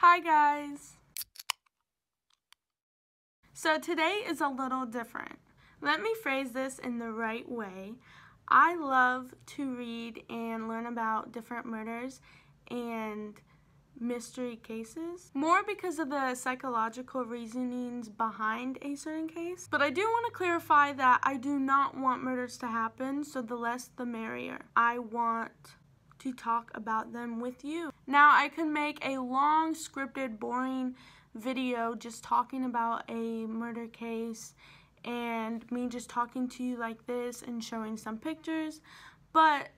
Hi guys! So today is a little different. Let me phrase this in the right way. I love to read and learn about different murders and mystery cases, more because of the psychological reasonings behind a certain case. But I do want to clarify that I do not want murders to happen, so the less the merrier. I want to talk about them with you. Now, I could make a long, scripted, boring video just talking about a murder case and me just talking to you like this and showing some pictures, but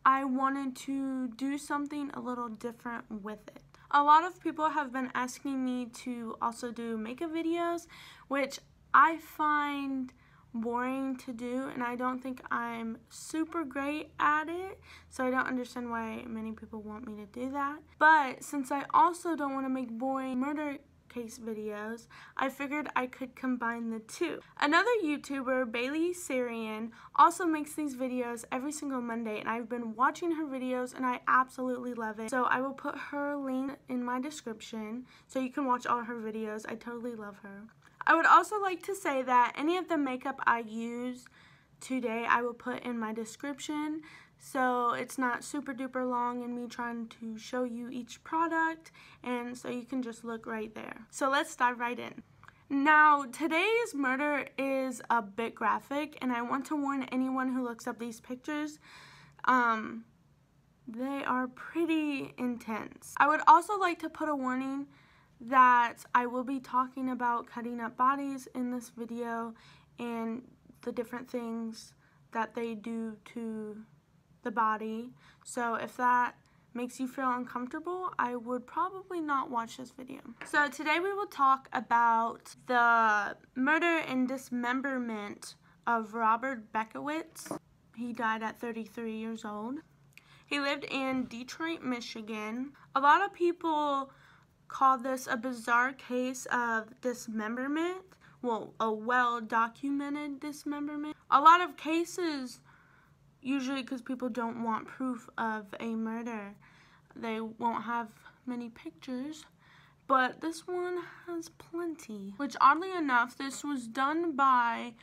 I wanted to do something a little different with it. A lot of people have been asking me to also do makeup videos, which I find boring to do, and I don't think I'm super great at it, so I don't understand why many people want me to do that. But since I also don't want to make boring murder case videos, I figured I could combine the two. Another YouTuber, Bailey Syrian, also makes these videos every single Monday, and I've been watching her videos and I absolutely love it. So I will put her link in my description so you can watch all her videos. I totally love her. I would also like to say that any of the makeup I use today I will put in my description, so it's not super duper long in me trying to show you each product, and so you can just look right there. So let's dive right in. Now, today's murder is a bit graphic, and I want to warn anyone who looks up these pictures, they are pretty intense. I would also like to put a warning that I will be talking about cutting up bodies in this video and the different things that they do to the body. So if that makes you feel uncomfortable, I would probably not watch this video. So today we will talk about the murder and dismemberment of Robert Beckowitz. He died at 33 years old. He lived in Detroit, Michigan. A lot of people call this a bizarre case of dismemberment. Well, a well-documented dismemberment. A lot of cases, usually because people don't want proof of a murder, they won't have many pictures, but this one has plenty. Which, oddly enough, this was done by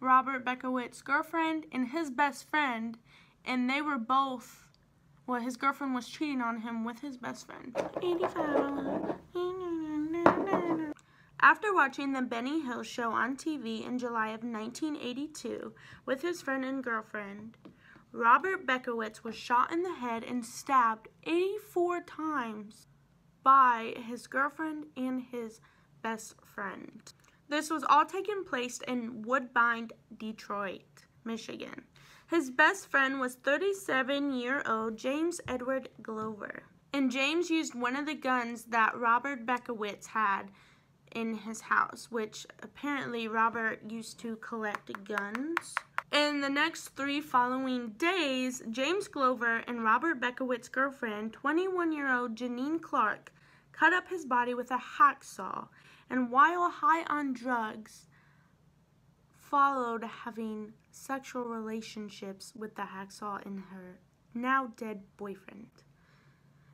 Robert Beckowitz's girlfriend and his best friend, and they were both, well, his girlfriend was cheating on him with his best friend. 85. After watching the Benny Hill show on TV in July of 1982 with his friend and girlfriend, Robert Beckowitz was shot in the head and stabbed 84 times by his girlfriend and his best friend. This was all taking place in Woodbine, Detroit, Michigan. His best friend was 37-year-old James Edward Glover, and James used one of the guns that Robert Beckowitz had in his house, which apparently Robert used to collect guns. In the next 3 following days, James Glover and Robert Beckowitz's girlfriend, 21-year-old Janine Clark, cut up his body with a hacksaw, and while high on drugs, followed having sexual relationships with the hacksaw and her now dead boyfriend.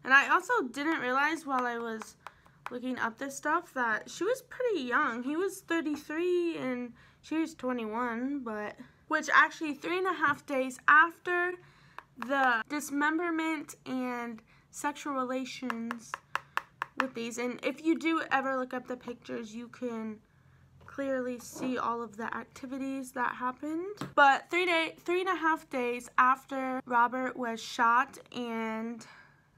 And I also didn't realize while I was looking up this stuff that she was pretty young. He was 33 and she was 21, but which actually 3.5 days after the dismemberment and sexual relations with these. And if you do ever look up the pictures, you can clearly see all of the activities that happened. But 3.5 days after Robert was shot and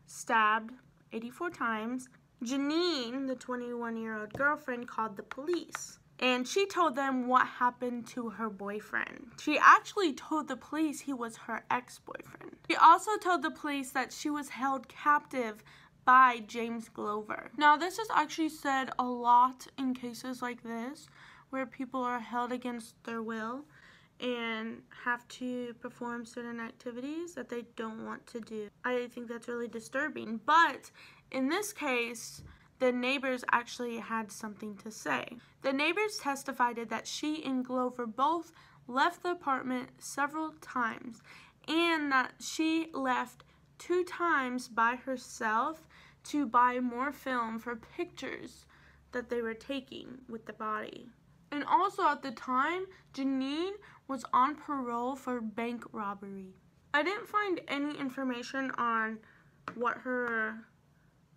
stabbed 84 times, Janine, the 21-year-old girlfriend, called the police. And she told them what happened to her boyfriend. She actually told the police he was her ex-boyfriend. She also told the police that she was held captive by James Glover. Now, this is actually said a lot in cases like this, where people are held against their will and have to perform certain activities that they don't want to do. I think that's really disturbing. But in this case, the neighbors actually had something to say. The neighbors testified that she and Glover both left the apartment several times, and that she left 2 times by herself to buy more film for pictures that they were taking with the body. And also at the time, Younique was on parole for bank robbery. I didn't find any information on what her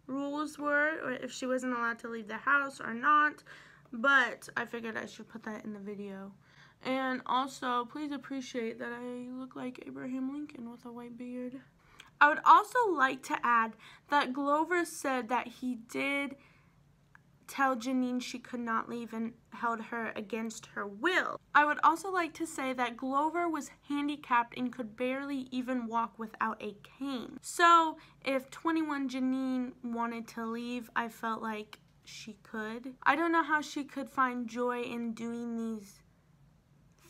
rules were, or if she wasn't allowed to leave the house or not, but I figured I should put that in the video. And also, please appreciate that I look like Abraham Lincoln with a white beard. I would also like to add that Glover said that he did tell Younique she could not leave and held her against her will. I would also like to say that Glover was handicapped and could barely even walk without a cane. So if 21 Younique wanted to leave, I felt like she could. I don't know how she could find joy in doing these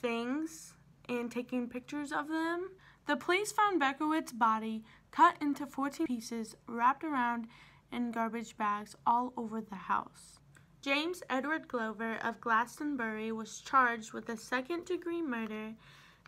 things and taking pictures of them. The police found Beckowitz's body cut into 14 pieces, wrapped around in garbage bags all over the house. James Edward Glover of Glastonbury was charged with a second-degree murder,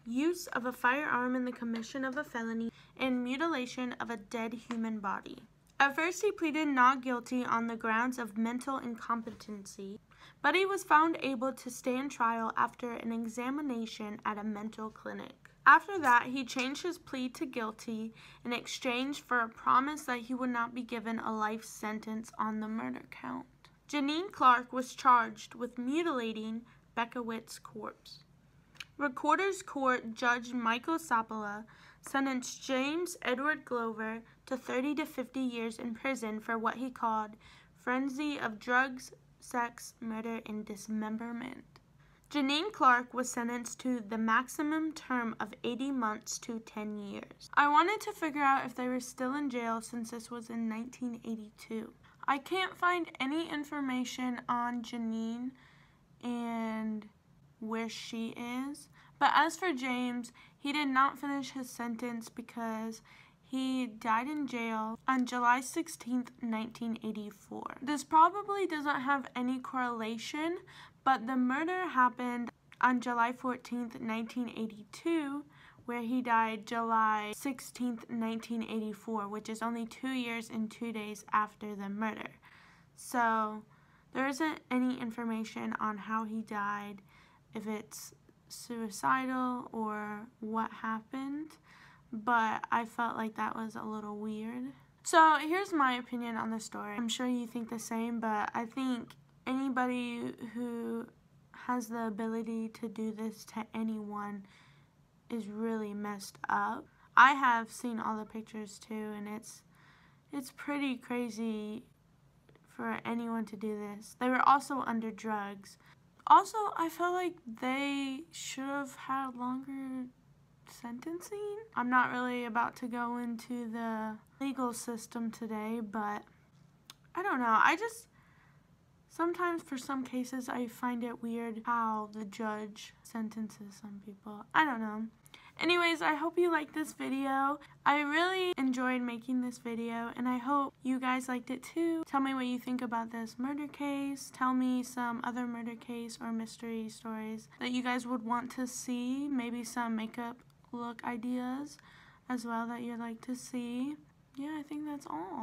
use of a firearm in the commission of a felony, and mutilation of a dead human body. At first, he pleaded not guilty on the grounds of mental incompetency, but he was found able to stand trial after an examination at a mental clinic. After that, he changed his plea to guilty in exchange for a promise that he would not be given a life sentence on the murder count. Janine Clark was charged with mutilating Beckowitz's corpse. Recorder's Court Judge Michael Sapola sentenced James Edward Glover to 30 to 50 years in prison for what he called frenzy of drugs, sex, murder, and dismemberment. Janine Clark was sentenced to the maximum term of 80 months to 10 years. I wanted to figure out if they were still in jail since this was in 1982. I can't find any information on Janine and where she is. But as for James, he did not finish his sentence because he died in jail on July 16th, 1984. This probably doesn't have any correlation, but the murder happened on July 14th, 1982, where he died July 16th, 1984, which is only 2 years and 2 days after the murder. So there isn't any information on how he died, if it's suicidal or what happened, but I felt like that was a little weird. So here's my opinion on the story. I'm sure you think the same, but I think anybody who has the ability to do this to anyone is really messed up. I have seen all the pictures too, and it's pretty crazy for anyone to do this. They were also under drugs. Also, I feel like they should have had longer sentencing. I'm not really about to go into the legal system today, but I don't know. Sometimes for some cases I find it weird how the judge sentences some people. I don't know. Anyways, I hope you liked this video. I really enjoyed making this video, and I hope you guys liked it too. Tell me what you think about this murder case. Tell me some other murder case or mystery stories that you guys would want to see. Maybe some makeup look ideas as well that you'd like to see. Yeah, I think that's all.